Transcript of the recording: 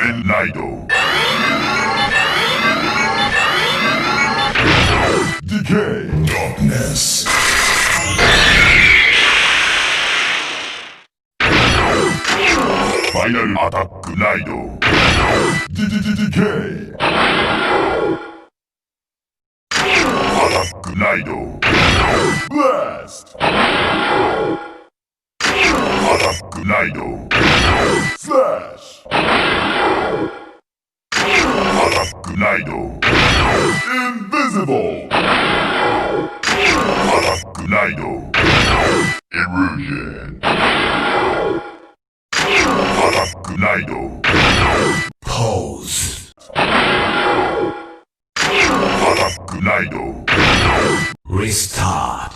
and Lido. Decay. Darkness. Final attack, Lido. Decay. Attack, Lido. Blast. Attack, Lido. Slash. Attack, Lido. Invisible. Attack, Lido. Erosion. Attack, Lido. Pose. Attack, Lido. Restart.